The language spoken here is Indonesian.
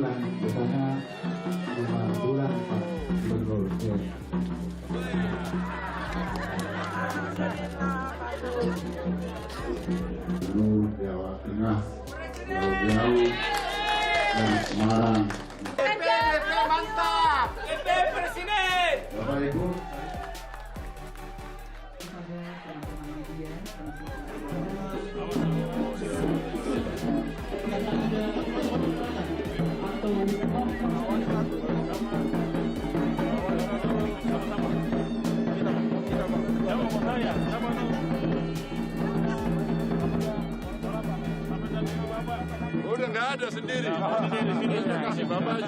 bulan, biasanya 5 bulan Pak Gubernur. Ya. Jawa Tengah, jauh-jauh dan Semarang. Mantap! Presiden! Bapak Ibu, Udah nggak ada sendiri. Sendiri. Kasih bapak.